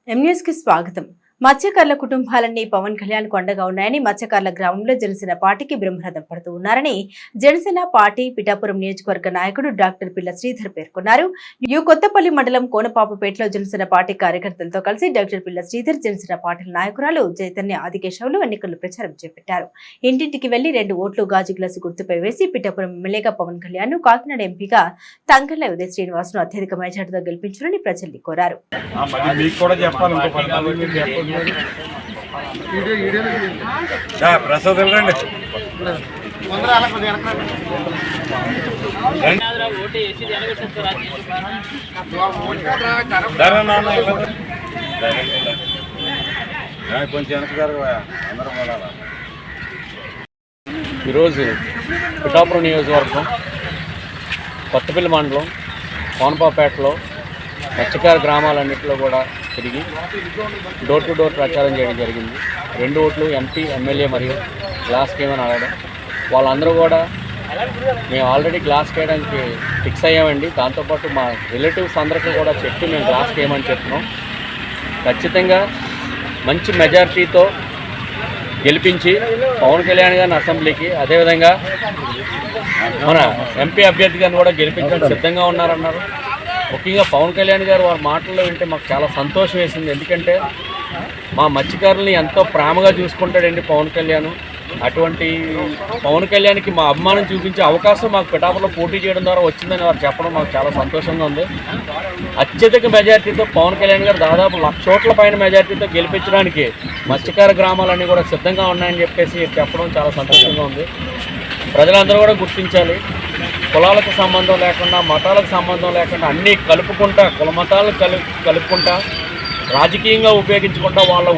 M News కి స్వాగతం. మత్స్యకారుల కుటుంబాలన్నీ పవన్ కళ్యాణ్ కొండగా ఉన్నాయని మత్స్యకారుల గ్రామంలో జనసేన పార్టీకి బ్రహ్మరథం పడుతూ ఉన్నారని జనసేన పార్టీ పిఠాపురం నియోజకవర్గ నాయకుడు డాక్టర్ పిల్ల శ్రీధర్ పేర్కొన్నారు. కొత్తపల్లి మండలం కోనపాపపేటలో జనసేన పార్టీ కార్యకర్తలతో కలిసి డాక్టర్ పిల్ల శ్రీధర్ జనసేన పార్టీ నాయకురాలు చైతన్య ఆదికేశవులు ఎన్నికల ప్రచారం చేపట్టారు. ఇంటింటికి వెళ్లి 2 ఓట్లు గాజు గ్లాసు గుర్తుపై వేసి పిఠాపురం ఎమ్మెల్యేగా పవన్ కళ్యాణ్ ను, కాకినాడ ఎంపీగా తంగళ్ల ఉదయ శ్రీనివాస్ ను అత్యధిక మెజార్టీతో గెలిపించాలని ప్రజల్ని కోరారు. ఈరోజు పిఠాపురం నియోజకవర్గం కొత్తపల్లి మండలం కోనపాపేటలో మత్స్యకార గ్రామాలన్నింటిలో కూడా తిరిగి డోర్ టు డోర్ ప్రచారం చేయడం జరిగింది. 2 ఓట్లు ఎంపీ, ఎమ్మెల్యే మరియు గ్లాస్ కేమని అడగడం. వాళ్ళందరూ కూడా మేము ఆల్రెడీ గ్లాస్ కేయడానికి ఫిక్స్ అయ్యామండి. దాంతోపాటు మా రిలేటివ్స్ అందరికీ కూడా చెప్పి మేము గ్లాస్ కేయమని చెప్తున్నాం. ఖచ్చితంగా మంచి మెజారిటీతో గెలిపించి పవన్ కళ్యాణ్ గారిని అసెంబ్లీకి, అదేవిధంగా మన ఎంపీ అభ్యర్థి గారిని కూడా గెలిపించడానికి సిద్ధంగా ఉన్నారన్నారు. ముఖ్యంగా పవన్ కళ్యాణ్ గారు వారి మాటల్లో వింటే మాకు చాలా సంతోషం వేసింది. ఎందుకంటే మా మత్స్యకారుల్ని ఎంతో ప్రేమగా చూసుకుంటాడండి పవన్ కళ్యాణ్. అటువంటి పవన్ కళ్యాణ్కి మా అభిమానం చూపించే అవకాశం మాకు పిఠాపురంలో పోటీ చేయడం ద్వారా వచ్చిందని వారు చెప్పడం మాకు చాలా సంతోషంగా ఉంది. అత్యధిక మెజార్టీతో పవన్ కళ్యాణ్ గారు దాదాపు 1,00,000 ఓట్ల పైన మెజార్టీతో గెలిపించడానికి మత్స్యకార గ్రామాలన్నీ కూడా సిద్ధంగా ఉన్నాయని చెప్పేసి చెప్పడం చాలా సంతోషంగా ఉంది. ప్రజలందరూ కూడా గుర్తించాలి. కులాలకు సంబంధం లేకుండా, మతాలకు సంబంధం లేకుండా అన్నీ కలుపుకుంటా, కుల మతాలను కలుపుకుంటా, రాజకీయంగా ఉపయోగించుకుంటా వాళ్ళ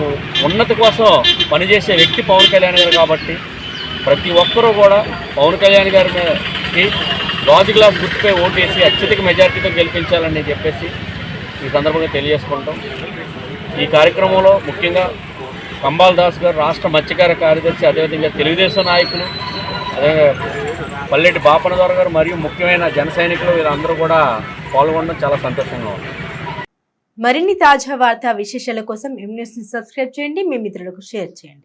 ఉన్నతి కోసం పనిచేసే వ్యక్తి పవన్ కళ్యాణ్ గారు. కాబట్టి ప్రతి ఒక్కరూ కూడా పవన్ కళ్యాణ్ గారి మీదకి గాజు గ్లాస్ గుర్తుపై ఓటేసి అత్యధిక మెజార్టీతో గెలిపించాలని చెప్పేసి ఈ సందర్భంగా తెలియజేసుకుంటాం. ఈ కార్యక్రమంలో ముఖ్యంగా కంబాల్ దాస్ గారు రాష్ట్ర మత్స్యకార కార్యదర్శి, అదేవిధంగా తెలుగుదేశం నాయకులు, అదే పల్లెటి బాపనదొర గారు మరియు ముఖ్యమైన జన సైనికులు వీరందరూ కూడా పాల్గొనడం చాలా సంతోషంగా ఉంది. మరిన్ని తాజా వార్తా విశేషాల కోసం ఎంన్యూస్ ని సబ్స్క్రైబ్ చేయండి, మీ మిత్రులకు షేర్ చేయండి.